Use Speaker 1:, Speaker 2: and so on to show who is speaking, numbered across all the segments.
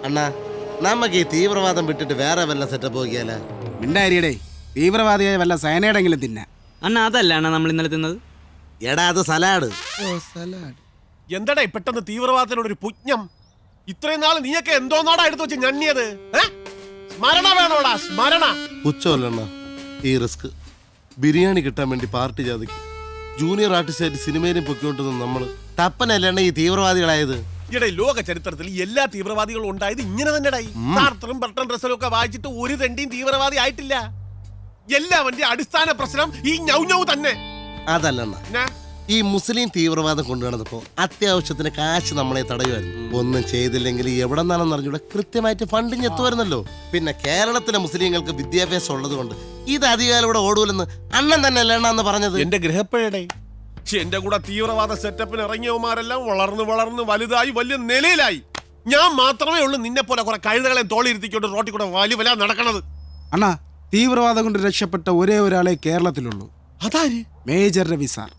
Speaker 1: അണ്ണാ നമുക്ക് ഈ തീവ്രവാദം വിട്ടിട്ട് വേറെ വല്ല സെറ്റപ്പ് നോക്കിയാല.
Speaker 2: മിണ്ടാരിയടേ, തീവ്രവാദിയായ വല്ല സയനൈഡെങ്കിലും തിന്നാ.
Speaker 3: അണ്ണ അതല്ല അണ്ണ നമ്മൾ ഇന്നലെ തിന്നത്.
Speaker 1: എടാ അത് സലാഡ്.
Speaker 4: എന്തടേ പെട്ടെന്ന് തീവ്രവാദത്തിനോടൊരു പുജ്ഞം? ഇത്രയും നാൾ നീയൊക്കെ എന്തോന്നാടാ എടുത്തു വെച്ച് ഞണ്ണിയത്? സ്മരണ വേണോടാ, സ്മരണ.
Speaker 1: പുച്ഛമല്ലണ്ണ ഈ റിസ്ക്. ബിരിയാണി കിട്ടാൻ വേണ്ടി പാർട്ടി ജാതിക്ക് ജൂനിയർ ആർട്ടിസ്റ്റായിട്ട് സിനിമയിലും പൊക്കിക്കൊണ്ടിരുന്ന നമ്മള് തപ്പനല്ലണ്ണ ഈ തീവ്രവാദികളായത്.
Speaker 4: ഈയിടെ ലോക ചരിത്രത്തിൽ എല്ലാ തീവ്രവാദികളും ഉണ്ടായത് ഇങ്ങനെ തന്നെടായി. ചാർട്ടറും ബർട്ടൺ റസലും ഒക്കെ വായിച്ചിട്ട് ഒരു തെണ്ടിയും തീവ്രവാദി ആയിട്ടില്ല. എല്ലാവന്റെ അടിസ്ഥാന പ്രശ്നം ഈ ഞൗ തന്നെ.
Speaker 1: അതല്ലണ്ണ, ഈ മുസ്ലിം തീവ്രവാദം കൊണ്ടുവന്നപ്പോ അത്യാവശ്യത്തിന് കാശ് നമ്മളെ തടയുമായിരുന്നു. ഒന്നും ചെയ്തില്ലെങ്കിൽ എവിടെ നിന്നാണെന്ന് അറിഞ്ഞൂടെ കൃത്യമായിട്ട് ഫണ്ടിങ് എത്തുമായിരുന്നല്ലോ. പിന്നെ കേരളത്തിലെ മുസ്ലിങ്ങൾക്ക് വിദ്യാഭ്യാസം ഉള്ളത് കൊണ്ട് ഇത് അധികാരം ഇവിടെ ഓടൂലെന്ന് അണ്ണൻ തന്നെ അല്ലെന്ന് പറഞ്ഞത്.
Speaker 4: എന്റെ ഗൃഹപ്പഴയുടെ എന്റെ കൂടെ തീവ്രവാദ സെറ്റപ്പിന് ഇറങ്ങിയവന്മാരെല്ലാം വളർന്ന് വലുതായി വലിയ നിലയിലായി. ഞാൻ മാത്രമേ ഉള്ളൂ നിന്നെ പോലെ കുറെ കഴുതകളെ തോളിയിരുത്തിക്കൊണ്ട് റോട്ടിൽ കൂടെ വലിയ നടക്കണത്.
Speaker 2: അണ്ണാ, തീവ്രവാദം കൊണ്ട് രക്ഷപ്പെട്ട ഒരേ ഒരാളെ കേരളത്തിലുള്ളൂ.
Speaker 4: അതാര്?
Speaker 2: Major Ravi sir.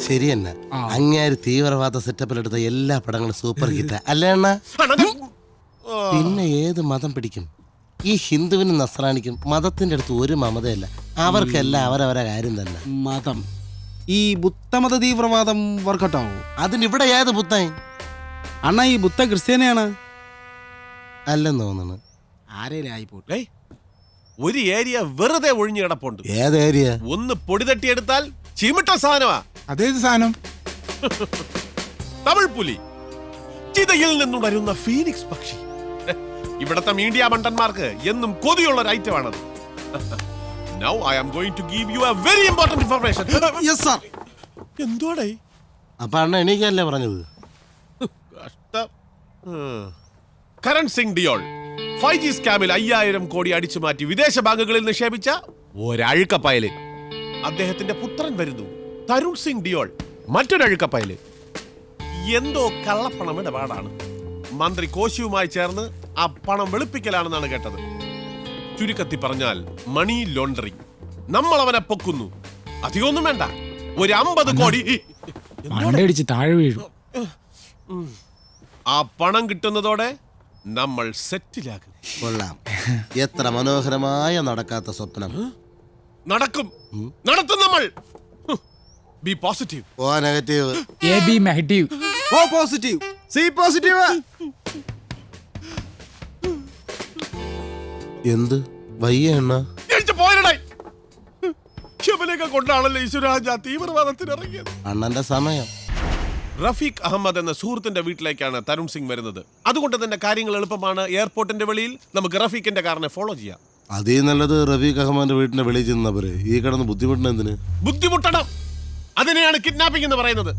Speaker 1: ശരി തന്നെ. അങ്ങേര് തീവ്രവാദ സെറ്റപ്പിലെടുത്ത എല്ലാ പടങ്ങളും സൂപ്പർ ഹിറ്റ് അല്ലേ അണ്ണ? പിന്നെ ഏത് മതം പിടിക്കും? ഈ ഹിന്ദുവിനും നസ്രാണിക്കും മതത്തിന്റെ അടുത്ത് ഒരു മമതയല്ല. അവർക്കെല്ലാം അവരവരെ കാര്യം തന്നെ.
Speaker 2: മതം ഈ ബുദ്ധമത തീവ്രവാദം വർക്കൗട്ടാവോ?
Speaker 1: അതിനിവിടെ ഏത് ബുദ്ധൻ?
Speaker 2: അണ്ണാ, ഈ ബുദ്ധ ക്രിസ്ത്യാനിയാണ്
Speaker 1: അല്ലെന്ന് തോന്നുന്നു.
Speaker 2: ആരേലായി പോട്ടെ.
Speaker 4: ഒരു ഏരിയ വെറുതെ ഒഴിഞ്ഞു കിടപ്പുണ്ട്.
Speaker 1: ഏത് ഏരിയ?
Speaker 4: ഒന്ന് പൊടി തട്ടിയെടുത്താൽ ചീമിട്ട സാധനമാ.
Speaker 2: അതേത് സാധനം?
Speaker 4: തമിഴ് പുലി, ചിതയിൽ നിന്നുണരുന്ന ഫീനിക്സ് പക്ഷി. ഇവിടത്തെ മീഡിയ മണ്ടന്മാർക്ക് എന്നും കൊതിയുള്ള ഒരു ഐറ്റം ആണത്. Now I am going to give you a very important information.
Speaker 2: Yes sir.
Speaker 4: എന്തോടെ?
Speaker 1: അപ്പൊ അണ്ണ എനിക്കല്ലേ പറഞ്ഞത്?
Speaker 4: കഷ്ടം. കരൺ സിംഗ് ഡിയോൾ 5G സ്കാമിൽ 5000 കോടി അടിച്ചു മാറ്റി വിദേശ ബാങ്കുകളിൽ നിക്ഷേപിച്ച ഒരഴുക്കപ്പയല്. അദ്ദേഹത്തിന്റെ പുത്രൻ വരുന്നു, തരുൺ സിംഗ് ഡിയോൾ, മറ്റൊരഴുക്കപ്പയല്. എന്തോ കള്ളപ്പണം ഇടപാടാണ്. മന്ത്രി കോശിയുമായി ചേർന്ന് ആ പണം വെളുപ്പിക്കലാണെന്നാണ് കേട്ടത്. ചുരുക്കത്തി പറഞ്ഞാൽ മണി ലോണ്ടറിംഗ്. നമ്മൾ അവനെ പൊക്കുന്നു. അധികമൊന്നും വേണ്ട, ഒരു 50 കോടി
Speaker 2: താഴെ വീഴും.
Speaker 4: ആ പണം കിട്ടുന്നതോടെ നമ്മൾ സെറ്റിലാകും.
Speaker 1: കൊള്ളാം. എത്ര മനോഹരമായ നടക്കാത്ത സ്വപ്നം.
Speaker 4: നടക്കും, നടത്തും നമ്മൾ. B positive.
Speaker 1: Oh negative.
Speaker 2: A B negative. O positive. C positive.
Speaker 1: എന്ത് വയ്യ എണ്ണ?
Speaker 4: കൊണ്ടാണല്ലോ ഈശ്വര ഞാൻ തീവ്രവാദത്തിന് ഇറങ്ങിയത്.
Speaker 1: അണ്ണന്റെ സമയം.
Speaker 4: റഫീഖ് അഹമ്മദ് എന്ന സുഹൃത്തിന്റെ വീട്ടിലേക്കാണ് തരുൺ സിംഗ് വരുന്നത്. അതുകൊണ്ട് തന്നെ കാര്യങ്ങൾ എളുപ്പമാണ്. എയർപോർട്ടിന്റെ വെളിയിൽ നമുക്ക് റഫീഖിന്റെ കാറിനെ ഫോളോ ചെയ്യാം.
Speaker 1: അതേ നല്ലത് റഫീഖ് അഹമ്മദിന്റെ വീടിന്റെ വെളിയിൽ ചെന്നവര് ഈ കിടന്ന് ബുദ്ധിമുട്ടണം. എന്തിന്
Speaker 4: ബുദ്ധിമുട്ടണം? അതിനെയാണ് കിഡ്നാപ്പിംഗ് എന്ന് പറയുന്നത്.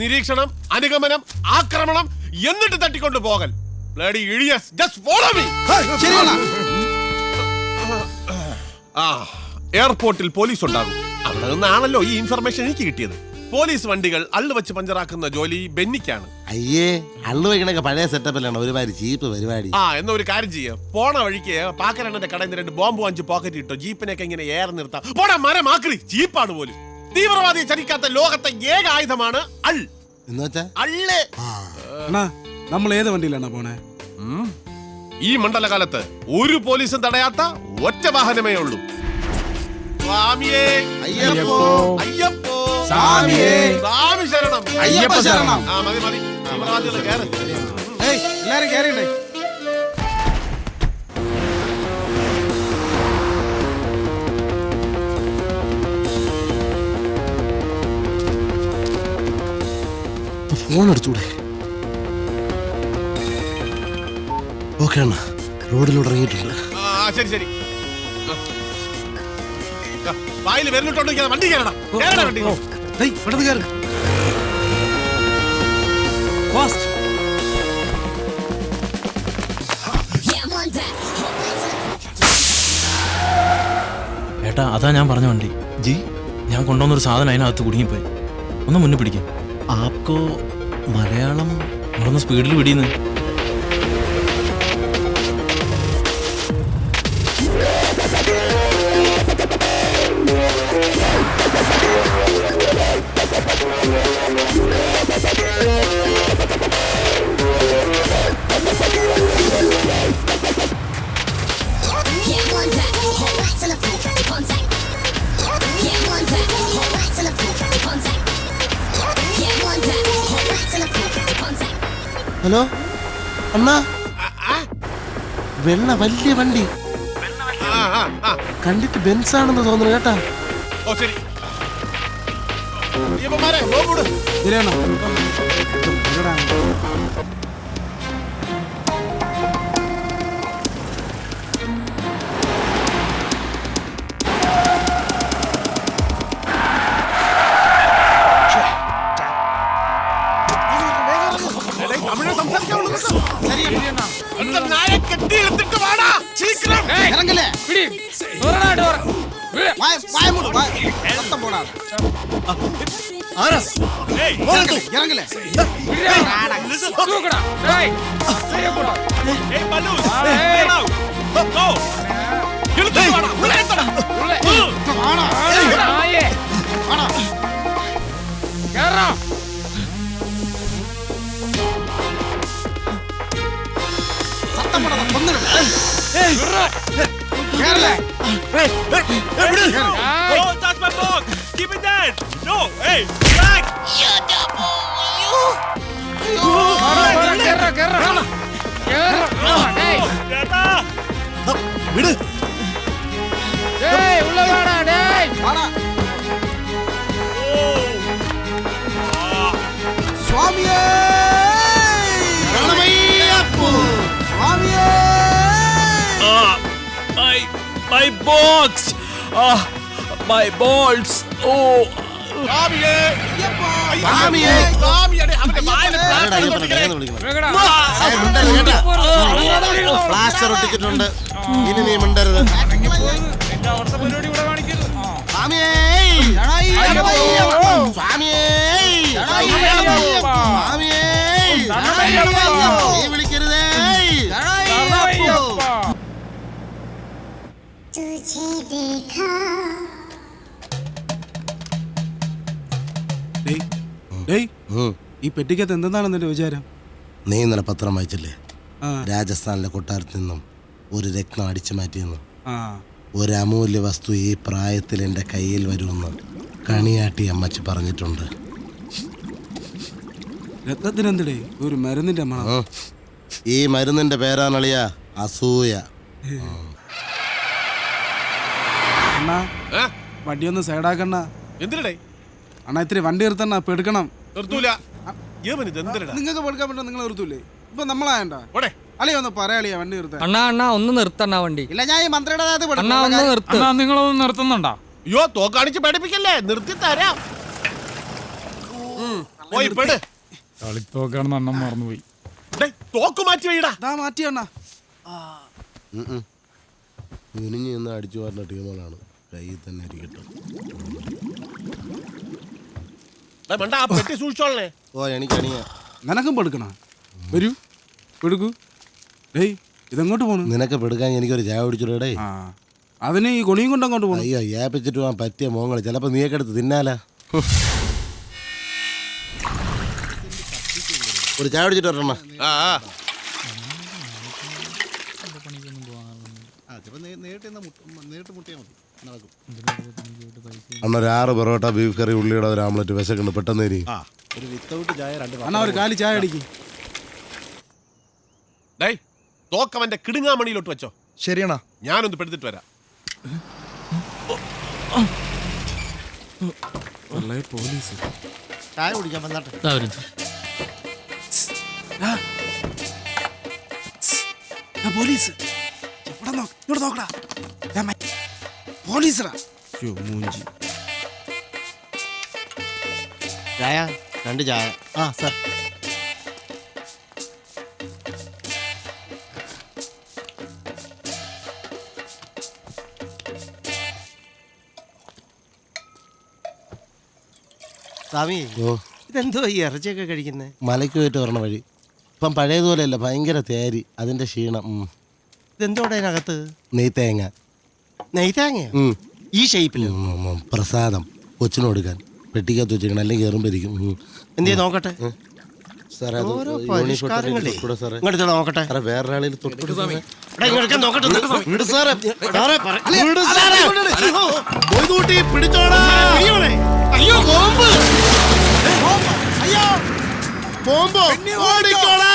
Speaker 4: നിരീക്ഷണം, അനുഗമനം, ആക്രമണം, എന്നിട്ട് തട്ടിക്കൊണ്ട് പോകൽ. Bloody idiots, just follow me. എയർപോർട്ടിൽ പോലീസ് ഉണ്ടാകും. അവിടെ നിന്നാണല്ലോ ഈ ഇൻഫർമേഷൻ എനിക്ക് കിട്ടിയത്. പോലീസ് വണ്ടികൾ അള്ളു വെച്ച് പഞ്ചറാക്കുന്ന ജോലി ബെന്നിക്കാണ്.
Speaker 1: അയ്യേ, അള്ളു വയ്ക്കണൊക്കെ പഴയ സെറ്റപ്പിലാണ്. ഒരുപാട് ചീപ്പ് പരിപാടി.
Speaker 4: എന്നാ ഒരു കാര്യം ചെയ്യാം. പോണ വഴിക്ക് പാക്കരണ്ണന്റെ കടയിൽ 2 ബോംബ് വാങ്ങിച്ച് പോക്കറ്റ് ഇട്ടോ. ജീപ്പിനൊക്കെ ഇങ്ങനെ ഏർ നിർത്താം. പോടാ മരം ആക്രി. ചീപ്പാണ് പോലും. തീവ്രവാദിയെ ചതിക്കാത്ത ലോകത്തെ ഏക ആയുധമാണ് അള്ള്.
Speaker 2: നമ്മൾ ഏത് വണ്ടിയിലാണ് പോണേ?
Speaker 4: ഈ മണ്ഡലകാലത്ത് ഒരു പോലീസും തടയാത്ത ഒറ്റ വാഹനമേ ഉള്ളൂ. സ്വാമിയേ അയ്യപ്പോ, അയ്യപ്പോ സ്വാമിയേ, സ്വാമി ശരണം,
Speaker 2: അയ്യപ്പ ശരണം.
Speaker 4: മതി മതി. തീവ്രവാദികളെ കേറ്.
Speaker 2: എല്ലാരും കേറിണ്ടേ.
Speaker 1: ഫോൺ അടിച്ചൂടെ? ഓക്കെ അണ്ണ, റോഡിലൂടെ ഇറങ്ങിയിട്ടുണ്ട്.
Speaker 4: ശരി ശരി. വായിൽ വിരലിട്ടോണ്ടിരിക്കുന്ന വണ്ടി കയറണം. വണ്ടി
Speaker 2: പെട്ടെന്ന് കയറി.
Speaker 5: ഏട്ടാ, അതാ ഞാൻ പറഞ്ഞ വണ്ടി. ജി, ഞാൻ കൊണ്ടുവന്നൊരു സാധനം അതിനകത്ത് കുടുങ്ങിപ്പോയി. ഒന്ന് മുന്നേ പിടിക്കും. ആപ്കോ മലയാളം? നമ്മളൊന്ന് സ്പീഡിൽ പിടിയുന്നു.
Speaker 1: ഹലോ അണ്ണാ, വെള്ള വലിയ വണ്ടി കണ്ടിട്ട് ബെൻസ് ആണെന്ന് തോന്നുന്നു കേട്ടാ.
Speaker 4: ഓ ശരി. അയ്യപ്പന്മാരെ, ലോകം വിട്.
Speaker 2: ശരിയാണോ? എവിടെടാ?
Speaker 4: ഡേയ്, തമിഴ് സംസാരിക്കാവുള്ളൂ കേട്ടോ. അന്റെ നായെ കെട്ടിയിളത്തിട്ട് വാടാ, ശീഘ്രം.
Speaker 2: ഇറങ്ങല്ലേ?
Speaker 4: ഏയ്,
Speaker 2: ഇറങ്ങല്ലേ?
Speaker 4: ഏയ്, ബലൂസ്. Get out. Go. ഇളുത്തിട്ട് വാടാ, ഉള്ളിൽ എത്തടാ. Don't touch my box. Keep it there. No. Hey, back.
Speaker 1: വിട്.
Speaker 2: സ്വാമിയേ!
Speaker 1: രണമയ്യപ്പോ.
Speaker 2: സ്വാമിയേ!
Speaker 5: My box! My balls! Oh!
Speaker 4: സ്വാമിയേ.
Speaker 1: സ്വാമിയേ.
Speaker 4: സ്വാമിയുടെ അവന്റെ വായില്
Speaker 1: ആരെടാ
Speaker 4: പ്ലാസ്റ്റർ
Speaker 1: അയ്യപ്പനെ
Speaker 4: ഒട്ടിക്കണേ.
Speaker 1: കരയെന്ന് വിളിക്കണെ? ഏയ്, മിണ്ടരുത് കേട്ടാ. പ്ലാസ്റ്റർ ഒട്ടിച്ചിട്ടുണ്ട്, ഇനി നീ മിണ്ടരുത്. സ്വാമിയേ. സ്വാമിയേ. സ്വാമിയേ. നീ വിളിക്കരുതേ.
Speaker 6: तुझे देखा
Speaker 2: ഡേയ്, ഡേയ്,
Speaker 1: ഉം.
Speaker 2: ഈ പെട്ടിക്കകത്ത് എന്തെന്നാണ് നിന്റെ വിചാരം?
Speaker 1: നീ ഇന്നലെ പത്രം വായിച്ചില്ലേ?
Speaker 2: ആ,
Speaker 1: രാജസ്ഥാനിലെ കൊട്ടാരത്തിൽ നിന്നും ഒരു രത്നം അടിച്ചു മാറ്റിയെന്ന്.
Speaker 2: ആ.
Speaker 1: ഒരു അമൂല്യ വസ്തു ഈ പ്രായത്തിൽ എൻ്റെ കയ്യിൽ വരുമെന്ന് കണിയാട്ടി അമ്മച്ചി പറഞ്ഞിട്ടുണ്ട്.
Speaker 2: രത്നത്തിനെന്തടേ ഒരു മരുന്നിന്റെ മണം?
Speaker 1: ഉം. ഈ മരുന്നിന്റെ പേരാണളിയ അസൂയ.
Speaker 2: അണ്ണാ,
Speaker 4: ഏ?
Speaker 2: വണ്ടിയൊന്ന് സൈഡാക്കണ്ണ.
Speaker 4: എന്തിനടേ?
Speaker 2: അണ്ണാ, ഇത്തിരി വണ്ടി നിർത്തണ്ണ, പെടുക്കണം.
Speaker 4: നിർത്തൂല. യവനിത് എന്തിനടാ?
Speaker 2: നിങ്ങൾക്ക് പെടുക്കാൻ പറ്റും, നിങ്ങൾ നിർത്തൂലേ? ഇപ്പൊ നമ്മളായണ്ട
Speaker 4: ഓടെ.
Speaker 2: അളിയ ഒന്ന് പറയാളിയാ വണ്ടി നിർത്താൻ.
Speaker 7: അണ്ണാ ഒന്ന് നിർത്തണ്ണ വണ്ടി.
Speaker 2: ഇല്ല, ഞാൻ ഈ മന്ത്രിയുടെ
Speaker 7: അണ്ണാ ഒന്ന് നിർത്ത്.
Speaker 8: നിങ്ങളൊന്നും നിർത്തുന്നുണ്ടോ?
Speaker 4: അയ്യോ, തോക്കാണിച്ച് പേടിപ്പിക്കല്ലേ, നിർത്തി തരാം. പോയി പെട്.
Speaker 8: കളിത്തോക്കാണെന്ന് അണ്ണം മറന്നുപോയി.
Speaker 4: ഡേയ്, തോക്ക് മാറ്റി വെയിടാ.
Speaker 2: മാറ്റിയണ്ണ.
Speaker 1: കുനിഞ്ഞ് നിന്ന് അടിച്ചു പറഞ്ഞ ടീമുകളാണ്, കയ്യിൽ തന്നെ ഇരിക്കട്ടെ.
Speaker 4: മണ്ട, ആ പെട്ടി സൂക്ഷിച്ചോളേ.
Speaker 1: ഓ, എനിക്കണിയ.
Speaker 2: നിനക്കും പെടുക്കണ? വരൂ, പെടുക്കൂ. ഡേയ്, ഇതെങ്ങോട്ട് പോണു?
Speaker 1: നിനക്ക് പെടുക്കാൻ എനിക്കൊരു ചായ കുടിച്ചിടേ.
Speaker 2: ആ, അതിന് ഈ കൊണിയും കൊണ്ട് അങ്ങോട്ട് പോണു.
Speaker 1: അയ്യോ, ഏപ്പിച്ചിട്ട് പോകാൻ പറ്റിയ മോങ്ങള് ചിലപ്പോ നീയൊക്കെ എടുത്ത് തിന്നാലാ. ഒരു ചായ കുടിച്ചിട്ട് വരണ.
Speaker 4: ആ, ആ.
Speaker 1: അണ്ണ ഒരു 6 പൊറോട്ട, ബീഫ് കറി, ഉള്ളിയുടെ ഒരു ആംലറ്റ്, വിശക്കുണ്ട്, പെട്ടെന്ന് തരി.
Speaker 2: അണ്ണാ, ഒരു കാലി ചായ അടിക്കും.
Speaker 4: ഡേയ്, തോക്കവന്റെ കിടുങ്ങാമണിയിലോട്ട് വെച്ചോ.
Speaker 9: ശരിയാണോ?
Speaker 4: ഞാനൊന്ന് പെടുത്തിട്ട് വരാം.
Speaker 2: പോലീസ്
Speaker 1: ചായ കുടിക്കാൻ വന്നാട്ടെ.
Speaker 2: പോലീസ് ഇങ്ങോട്ട് നോക്കടാ. പോലീസറാ. മൂഞ്ചി.
Speaker 1: ചായ, 2 ചായ. ആ സാർ.
Speaker 9: സ്വാമി,
Speaker 1: ഓ,
Speaker 9: ഇതെന്തോ ഈ ഇറച്ചിയൊക്കെ കഴിക്കുന്നേ?
Speaker 1: മലയ്ക്ക് പോയിട്ട് വരണ വഴി. ഇപ്പം പഴയതുപോലെയല്ല, ഭയങ്കര തേരി, അതിന്റെ ക്ഷീണം.
Speaker 9: ഇതെന്തോടെ അതിനകത്ത്?
Speaker 1: നെയ്ത്തേങ്ങ.
Speaker 9: നെയ്താങ്ങ
Speaker 1: ഉം.
Speaker 9: ഈ ഷേപ്പില്
Speaker 1: പ്രസാദം കൊച്ചിന് കൊടുക്കാൻ പെട്ടിക്കകത്ത് വെച്ചിരിക്കണം, അല്ലെങ്കിൽ എറുമ്പിരിക്കും.
Speaker 9: എന്തേ നോക്കട്ടെ.
Speaker 1: സാറേ, അത്
Speaker 9: ഓരോ
Speaker 1: യൂണിഫോം
Speaker 9: പരിഷ്കാരങ്ങളേ.
Speaker 1: കൂടെ സാറേ.
Speaker 9: ഇങ്ങോട്ട് നോക്കട്ടെ.
Speaker 1: സാറേ, വേറൊരാളിൽ തൊട്ട് സാറേ.
Speaker 9: എടാ, ഇങ്ങോട്ട് നോക്കട്ടെ.
Speaker 1: വിട് സാറേ. സാറേ, വിട് സാറേ. അയ്യോ, മൊയ്തൂട്ടി, പിടിച്ചോടാ.
Speaker 9: അയ്യോ, ബോംബ്!
Speaker 1: അയ്യോ, ബോംബോ, ഓടിക്കോടാ.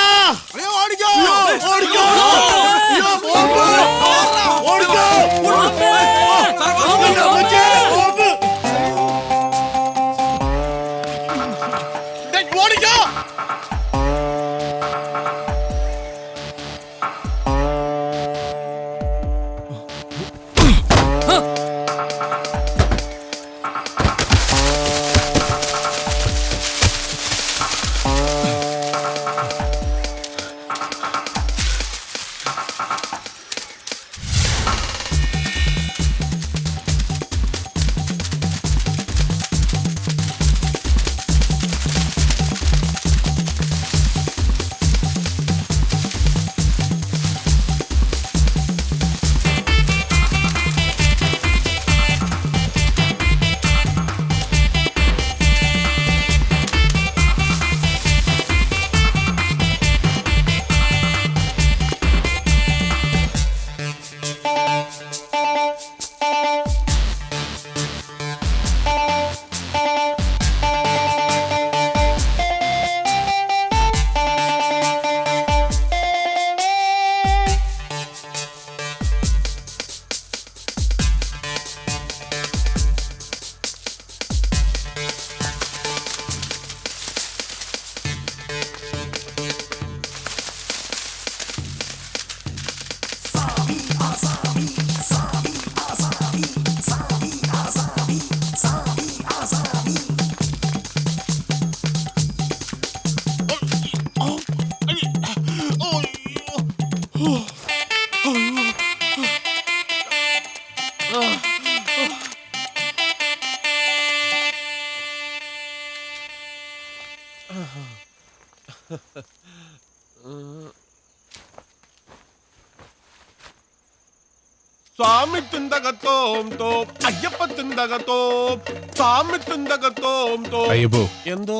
Speaker 4: സ്വാമി തിന്തകത്തോം തോം അയ്യപ്പ തിന്തകത്തോം സ്വാമി തിന്തകത്തോം തോം.
Speaker 8: അയ്യപ്പോ
Speaker 4: എന്തോ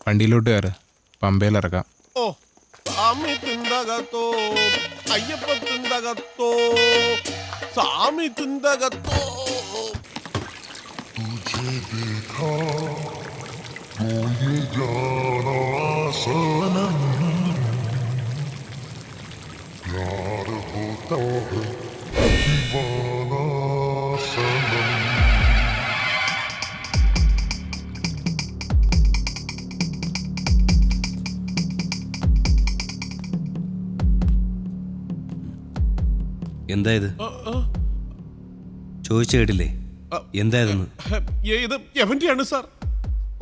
Speaker 8: വണ്ടിയിലോട്ട് കയറ് പമ്പയിലിറക്കാം.
Speaker 4: ഓ സ്വാമി തിന്തകത്തോ അയ്യപ്പ തിന്തകത്തോ സ്വാമി തിന്തകത്തോ.
Speaker 10: എന്തായത് ചോദിച്ചു കേട്ടില്ലേ? എന്തായിരുന്നു?
Speaker 4: ഇത് എവന്റെയാണ് സാർ.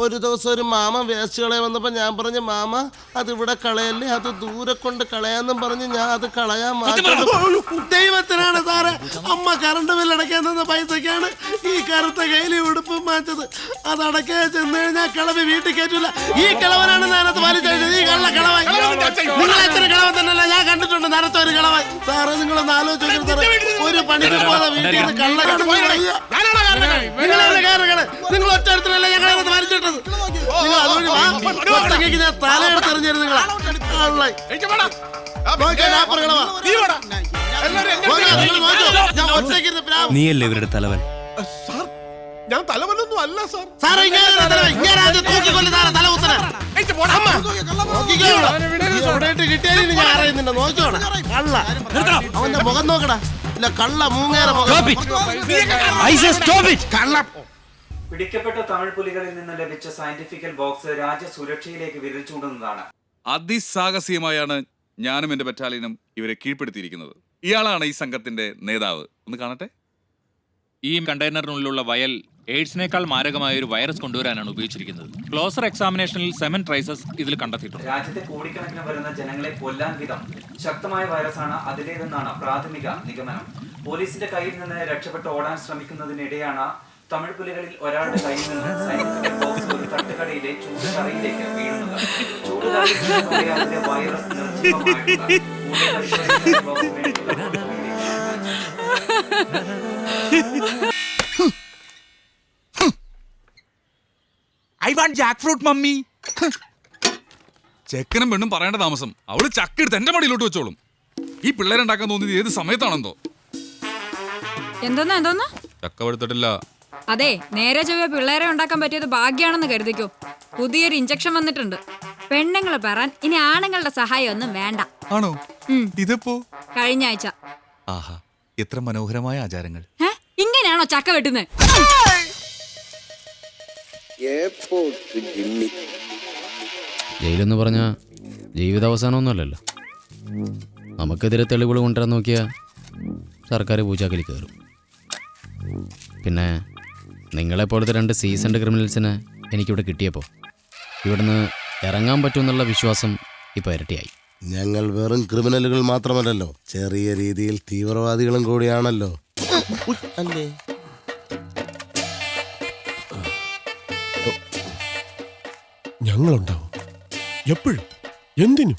Speaker 1: ഒരു ദിവസം ഒരു മാമ വേസ്റ്റ് കളയാൻ വന്നപ്പോ ഞാൻ പറഞ്ഞു, മാമ അത് ഇവിടെ കളയല്ലേ, അത് ദൂരെ കൊണ്ട് കളയാന്നും പറഞ്ഞ് ഞാൻ അത് കളയാൻ ദൈവത്തിനാണ് സാറേ. അമ്മ കറണ്ട് ബില്ല് അടയ്ക്കാൻ തന്ന പൈസക്കാണ് ഈ കറുത്ത കയ്യിലെ ഉടുപ്പ് മാറ്റത്. അത് അടയ്ക്കാൻ ചെന്ന് കഴിഞ്ഞാൽ കിളവി വീട്ടിൽ കയറ്റില്ല. ഈ കിളവനാണ് ഞാനത് വലിച്ചത്. ഈ കള്ള കിളവൻ. നിങ്ങൾ എത്ര കിളവൻ തന്നെയല്ല ഞാൻ കണ്ടിട്ടുണ്ട്. നരത്തൊരു കിളവൻ. സാറേ നിങ്ങളൊന്ന് ആലോചിച്ചു സാറേ, ഒരു പണിക്ക് പോകാതെ വീട്ടിൽ നിന്ന് കള്ള നിങ്ങൾ ഒറ്റ അടുത്തല്ല ഞങ്ങളത് വലിച്ചിട്ടത്. നിങ്ങൾ അതുവഴി ഒറ്റയ്ക്ക് ഞാൻ തലയെടുത്തെറിഞ്ഞിരുന്നു നിങ്ങളെ.
Speaker 10: നീയല്ലേ ഇവരുടെ തലവൻ?
Speaker 4: സാർ ഞാൻ തലവനൊന്നും അല്ല സാർ.
Speaker 1: സാറേ തൂക്കിക്കൊല്ലു സാറേ തല കുത്തനെ കിട്ടിയാലും ഞാൻ അറിയുന്നുണ്ട്. നോക്കിയോണം കള്ള അവന്റെ മുഖം നോക്കടാ. ഇല്ല കള്ള മൂങ്ങേറ മുഖം. കള്ള
Speaker 3: പിടിക്കപ്പെട്ട തമിഴ് പുലികളിൽ നിന്ന് ലഭിച്ച സയന്റിഫിക്കൽ ബോക്സ് രാജ്യസുരക്ഷയിലേക്ക് വിരൽ ചൂണ്ടുന്നതാണ്.
Speaker 11: അതിസാഹസികമായാണ് ഞാനും എന്റെ ബറ്റാലിയനും ഇവരെ കീഴ്പ്പെടുത്തിയിരിക്കുന്നത്. ഇയാളാണ് ഈ സംഘത്തിന്റെ നേതാവ്. ഒന്ന് കാണട്ടെ.
Speaker 5: ഈ കണ്ടെയ്നറിനുള്ളിലുള്ള വയൽ എയ്ഡ്സിനേക്കാൾ മാരകമായ ഒരു വൈറസ് കൊണ്ടുവരാനാണ് ഉപയോഗിച്ചിരിക്കുന്നത്. ക്ലോസർ എക്സാമിനേഷനിൽ 7 ട്രേസസ് ഇതിൽ കണ്ടെത്തിയിട്ടുണ്ട്.
Speaker 3: രാജ്യത്തെ കോടിക്കണക്കിന് വരുന്ന ജനങ്ങളെ കൊല്ലാൻ വിധം ശക്തമായ വൈറസാണ് അതിലേതെന്നാണ് പ്രാഥമിക നിഗമനം. പോലീസിന്റെ കയ്യിൽ നിന്ന് രക്ഷപ്പെട്ട് ഓടാൻ ശ്രമിക്കുന്നതിനിടെയാണ് തമിഴ് പുലികളിൽ ഒരാളുടെ കയ്യിൽ നിന്ന് സൈനികരുടെ ബോക്സ് ഒരു തട്ടുകടയിലെ ചൂടുകറിയിലേക്ക് വീഴുന്നത്. ചൂടുകറിയിൽ അതിലെ വൈറസ് നിർജ്ജീവമായിട്ടുണ്ട്.
Speaker 11: I want jackfruit mummy. ചെക്കനും പെണ്ണും പറയേണ്ട താമസം. അവള് ചക്ക എടുത്ത് എന്റെ മടിയിലോട്ട് വെച്ചോളും. ഈ പിള്ളേരുണ്ടാക്കാൻ തോന്നിയത് ഏത് സമയത്താണെന്തോ.
Speaker 6: എന്തോന്നാ
Speaker 11: ചക്ക പഴുത്തിട്ടില്ല.
Speaker 6: അതെ, നേരെ ചൊവ്വ പിള്ളേരെ ഉണ്ടാക്കാൻ പറ്റിയത് ഭാഗ്യാണെന്ന് കരുതിക്കോ. പുതിയൊരു ഇഞ്ചക്ഷൻ വന്നിട്ടുണ്ട്. പെണ്ണുങ്ങൾ പറയാൻ ഇനി ആണുങ്ങളുടെ സഹായം ഒന്നും വേണ്ട.
Speaker 11: ആണോ? ഇതിപ്പോ
Speaker 6: കഴിഞ്ഞ ആഴ്ച.
Speaker 11: ആഹാ, എത്ര മനോഹരമായ ആചാരങ്ങൾ.
Speaker 6: ഇങ്ങനെയാണോ ചക്ക വെട്ടുന്നത്?
Speaker 5: ജയിലെന്ന് പറഞ്ഞാൽ ജീവിതാവസാനമൊന്നുമല്ലല്ലോ. നമുക്കെതിരെ തെളിവുകൾ കൊണ്ടുവരാൻ നോക്കിയാൽ സർക്കാർ പൂച്ചാക്കലി കയറും. പിന്നെ നിങ്ങളെപ്പോലത്തെ 2 സീസൺഡ് ക്രിമിനൽസിനെ എനിക്കിവിടെ കിട്ടിയപ്പോൾ ഇവിടുന്ന് ഇറങ്ങാൻ പറ്റുമെന്നുള്ള വിശ്വാസം ഇപ്പോൾ ഇരട്ടിയായി.
Speaker 1: ഞങ്ങൾ വെറും ക്രിമിനലുകൾ മാത്രമല്ലല്ലോ, ചെറിയ രീതിയിൽ തീവ്രവാദികളും കൂടിയാണല്ലോ. അല്ലേ?
Speaker 4: ഞങ്ങളുണ്ടാവും എപ്പോഴും എന്തിനും.